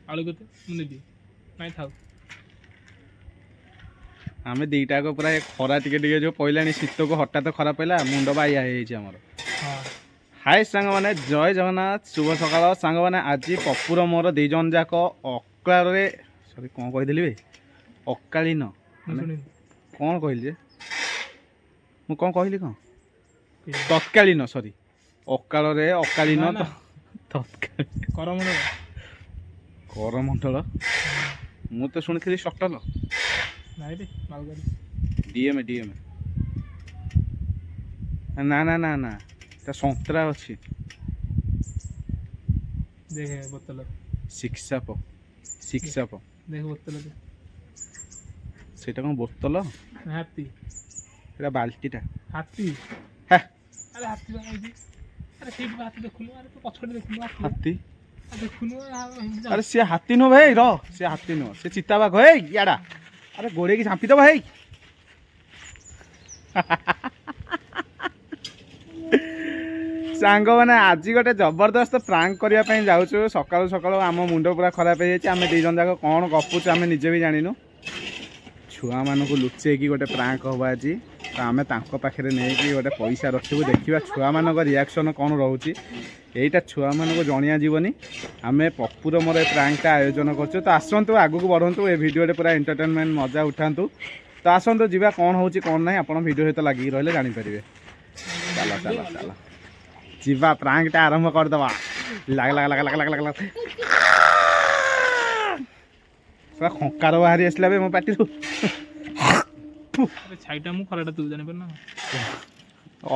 आलू केते मुने दी नाइ थाउ आमे दीटा को पूरा खरा टिके जो पइलानी शीत को हठात खरा पइला मुंड बाया हमर। हां हाय सांग माने जय जगन्नाथ शुभ सकाळ सांग माने आज पपुर मोर दी जन जाक अकाले सॉरी कोन कहि देली बे अकालीन कोन कहली जे मु कोन कहली कोन तत्कालीन सॉरी अकाल रे अकालीन तत्काल करमंडल मु तो सुनिथिली सटल नाइ रे मालगाड़ी डीएम ना ना ना ना ता संतरा अछि देखे बोतल शिक्षाप देख बोतल दे सेटा कोन बोतल हाथी एटा बाल्टीटा हाथी हे अरे हाथी बा आइदी अरे सेठ बा हाथी देखुनु अरे तू पछड़ देखुनु हाथी देखुनु अरे से हाथी नो भाई रो से हाथी नो से चिताबाघ हे याडा अरे गोड़े की झांपी दो भाई सांग मैंने आज गोटे जबरदस्त प्रांक करने जाऊँ सकालू सकालू आम मुंड पूरा खराब हो जाए दी जन जाक कौन गपुच आम निजे भी जानू छुआ मानक लुचेकी गोटे प्रांक हम आज तो आम पाखे नहीं गोटे पैसा रखू देखा छुआ मान रिएक्शन कौन रोचे यहीटा छुआ मानक जनिया जीवनी आम पपुर मोर प्रांकटा आयोजन कर तो आसतु आगू बढ़ु ए भिडियो पूरा एंटरटेनमेंट मजा उठातु तो आसतु जीवा कौन हो कौन ना आप भिडियो सहित लगिक रही जानीपर चल चल चल जीवा प्रांकटा आरंभ करदे लग लग लग लग लग लग लग खंकार बाहरी आसला बे मो पाटी छाईटा मु खराटा तू जानि पर ना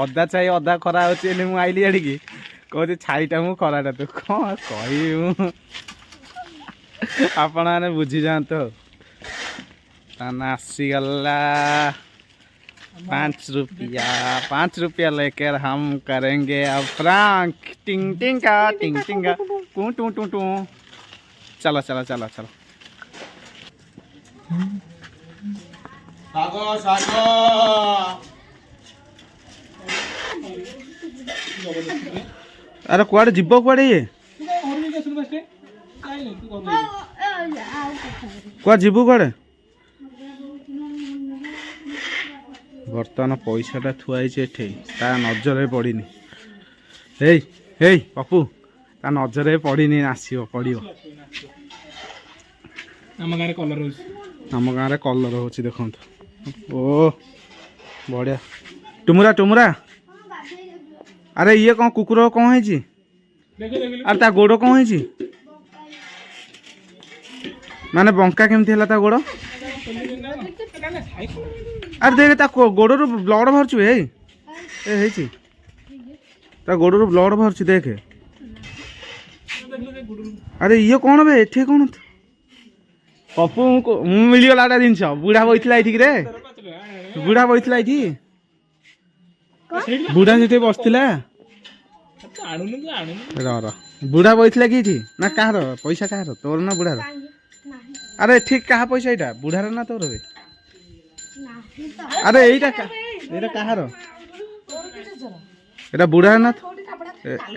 अदा चाहे अदा खरा होची मु आइली आड़ी कहते छाईटा मु खराटा तू कौन कह आपण मैंने बुझी जात आसीगला 5 रुपया लेकर हम करेंगे अब फ्रांक टिंग टिंग का टू टू टू टू चलो चलो चलो चलो सागो सागो अरे कुआड़े जीव कुआड़े ये कुआ जीव कुआड़े बर्तमान पैसाटा थुआई ता नजर पड़ी हे पप्पू ता नजर पड़ी आसो पड़ो आम गाँव कलर आम गाँव कलर हो देखो ओ बढ़िया टुमुरा टुमुरा अरे ये कौन कुकुर कौन है अरे ता गोड़ कौन है माने बंका केमती है ता गोड़ अरे देख ता गोड़ू ब्लड बाहर ता गोड़ू ब्लड बाहर देख अरे ये कौन बे एठे कौन पप्पू मिलगला गोटे जिनस बुढ़ा बैठला ये रे बुढ़ा बैठला ये बुढ़ा से बसला बुढ़ा बैठला कि ना कह पैसा कह तोर ना बुढ़ार अरे ठीक कहा पैसा यहाँ बुढ़ार ना तोर बे अरे यहीटा कहार एटा बुढ़ार ना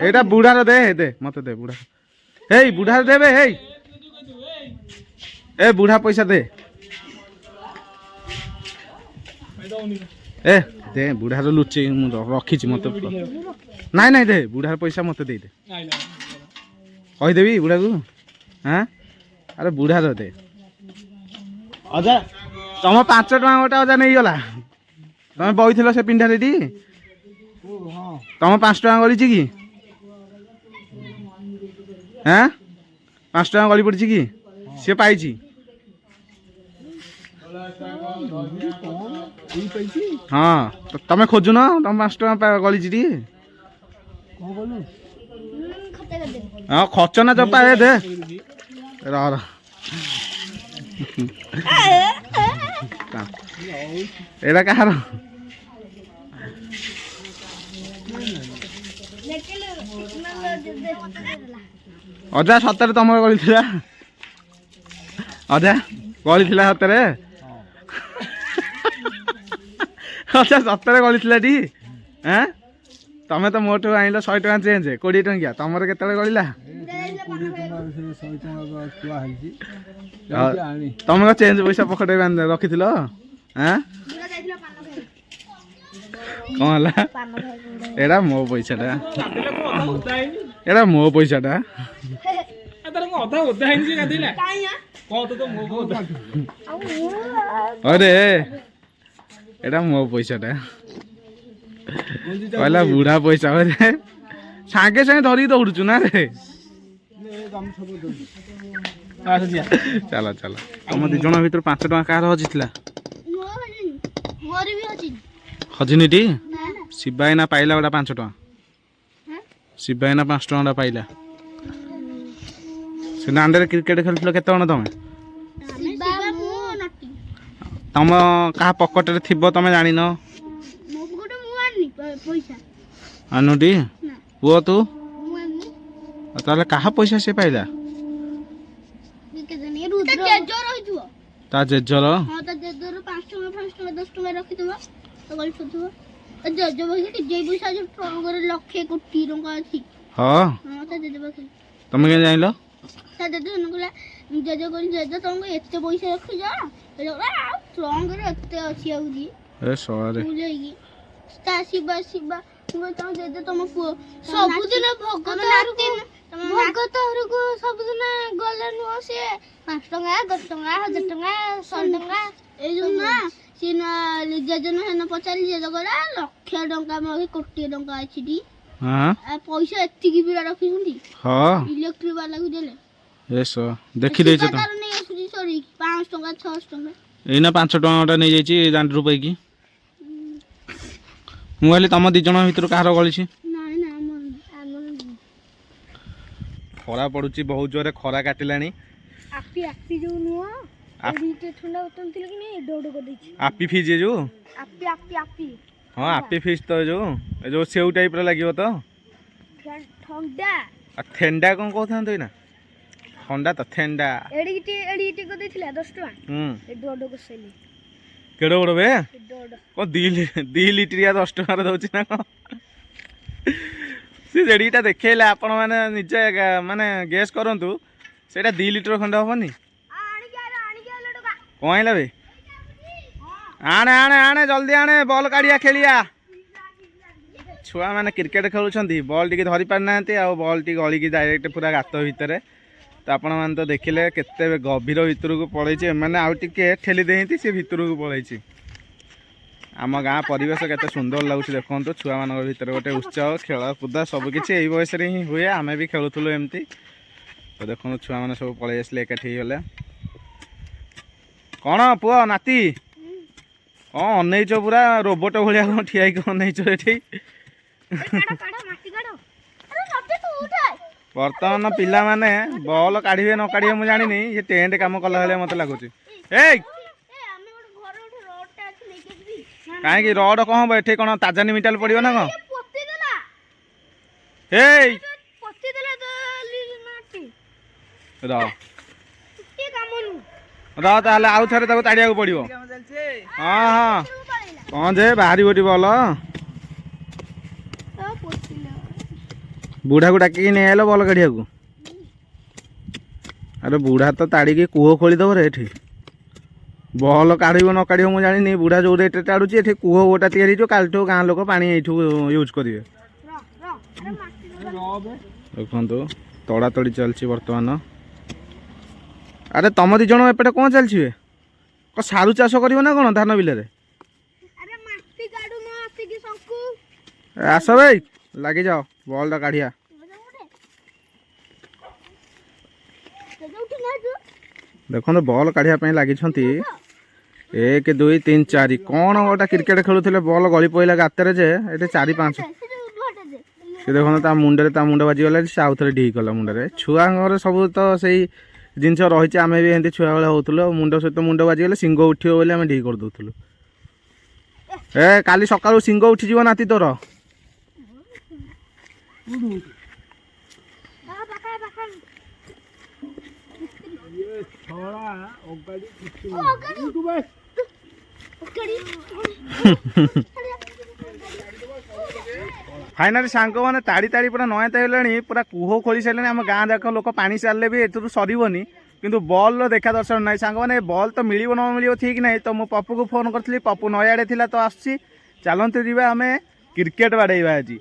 एटा बुढ़ार दे दे मत दे बुढ़ा हे बुढ़ार दे बे हे ए बुढ़ा पैसा दे ए दे बुढ़ार लुचे रखी मत नाई नाई दे बुढ़ार पैसा मत दे दे कहीदेवी बुढ़ा को हाँ अरे बुढ़ार दे अजा तुम 5 टका गोटे अजा नहीं गला तुम बही से पिंडा रे तुम 5 टका गली कि हाँ 5 टका गली पड़ी कि सी पाई हाँ तो तुम खोजु न तुम 5 टका गली हाँ खर्च ना जब पाए दे रह एटा कहार अजा सतरे तुम गली थी अजा गली थी सतरे अच्छा सतरे गली थी हाँ ତମେ ତ ମୋଠୁ ଆଣିଲ 100 ଟଙ୍କା ଚେଞ୍ଜ 20 ଟଙ୍କିଆ ତମର କେତେବେଳେ ଗଳିଲା ତମେ କଣ ଚେଞ୍ଜ ପଇସା ପକେଟ ରଖିଥିଲ ଆଁ କଣ ହେଲା ଏଇଟା ମୋ ପଇସାଟା ଏଇଟା ମୋ ପଇସାଟା ଅଧା ଓଦା ହେଇନି ସେ ଗାଧେଇଲା अरे एटा मो पैसाटा कहला बुढ़ा पैसा अरे सागे सागे धरी दौड़ुचु ना रे चलो चलो तुम दी जण भीतर 5 टका कार हजितला हजिनी टी शिवायना पाइला गोटा 5 टका शिवायना 5 टका पाइला से दांडे क्रिकेट खेलुथलो केते जण तमे तम कहा पकेट रे थिबो तमे जानि न अनुटी पुओ तू ताले कहा पैसा से पाइला ता जेजर हां ता जेजर 5 टका 10 टका रखि देबो तो गल सुथबो जेजो बहि जे पैसा जो टंगर लाख कोटी टका अछि हां हां ता जेजो बहि तमे के जाइलो ता जेजो नगला जेजो कोन जेजो तंग एते पैसा रखि जा स्ट्रांग रे एते अछि आउदी ए सॉरी बुझेगी ता शिवा शिवा तुम तो जेजो तुम पुओ सब दिन भगत हर को सब दिन गले नु से 5 टका 10 टका 1000 टका 100 टका ए जो ना सिना जेजो न पचारी जेजो गला लाख टका म कोटी टका अछि दी हां पैसा एति की बिरा रखि सुंदी हां इलेक्ट्रिक वाला को देले एसो देखि देछ त सॉरी 5 टका 6 टका एना 5 टका नै जाईची जान रुपए की मोबाइल तम दी जण भीतर कहार गळी छी नै नै हमर खरा पडुची बहुत जोरे खरा काटिलानी आपी आपी जो नुओ एडीटे ठंडा उतनतिल कि नै डोड को दैची आपी फिज जो आपी आपी आपी हां आपी फिज तो जो सेउ टाइप रे लागियो तो ठंडा आ ठंडा कोन कहथान तो ना ठंडा तो ठंडा एडीटे को दैथिला 10 टका ए डोड को सेली केड़ो बड़ बे को 2 लिटरिया 10 टका दउची ना को से जेडीटा देखैला आपण माने निजे माने गेस करंतु सेटा 2 लिटर खंड होबनी आनी के लटका कोइला बे आने आने आने जल्दी आने बॉल काढिया खेलिया छुआ माने क्रिकेट खेलुछंती बॉल टिके धरि पार नांती आ बॉल टी गळी की डायरेक्ट पूरा गात भितरे तो आपण मान तो देखिले केते गभीर भितर को पळैछि माने आउ टिके ठेली देहिती से भितर को पळैछि आम गाँ परिवेश केते सुंदर लागुछि देखंतु छुआ मानक भितर गोटे उत्साह खेल कूदा सब किछि एई बयस रे ही हुए आमे भी खेलुथुलु एमती तो देखंतु छुआ माने सब पळै आसले एकाठी गले कोन पुओ नाती हां अनैचो पूरा रोबोट भलिया कोन ठियाई कोन अनैचो एठी बर्तमान पिला माने बॉल काढ़े न काढ़े मुझे जानी ये टेंट काम कला मत लगुच कहीं रड कौन हम एठे कौन ताजा मिटाल पड़ो ना कौन रहा आउ थे ताड़िया पड़ो हाँ हाँ कौन जे बाहरी गोटी बॉल बुढ़ा को डाक नहीं आल बल काढ़िया को अरे बुढ़ा तो ताड़ी कूह खोलीदेव रे बल काढ़ न काढ़ मुझे जानी बुढ़ा जो रेट टाड़ुची कूह गोटा या काल गाँ लोक पा यूज करेंगे देखो तड़ा तड़ी चलती बर्तमान अरे तुम दी जन एपटे कौन चलछि सारू चाष कर ना कौन धान बिल आस भाई लगी जाओ बॉल टा काढ़िया देखो बॉल काढ़िया लगी 1 2 3 4 कौन गोटा क्रिकेट खेलुले बॉल गली पड़ा गातर जे ये 4 5 से देखो ता मुंड बाजीगला से आउ थे ढी कला मुंडे छुआ घर सब तो सही जिनस रही आम भी एमती छुआ बेला होलु मुंड सहित मुंड बाजीगले सिंग उठो बोली आम ढी कर दूलु ए काली सकाळु सिंग उठी जीव नाती तोर फाइनाली सांग मैंने ताड़ी ताड़ी पूरा नयत है पूरा कुह खोली सारे आम गाँ जाक लोक पानी सारे भी एथुरु सरबनी किंतु बॉल देखा दर्शन ना सांग मैंने बॉल तो मिल न मिल ठीक ना तो मु पप्पू को फोन करी पप्पू नयाड़े थिला तो आसची चलते आम क्रिकेट बाड़ेबा आज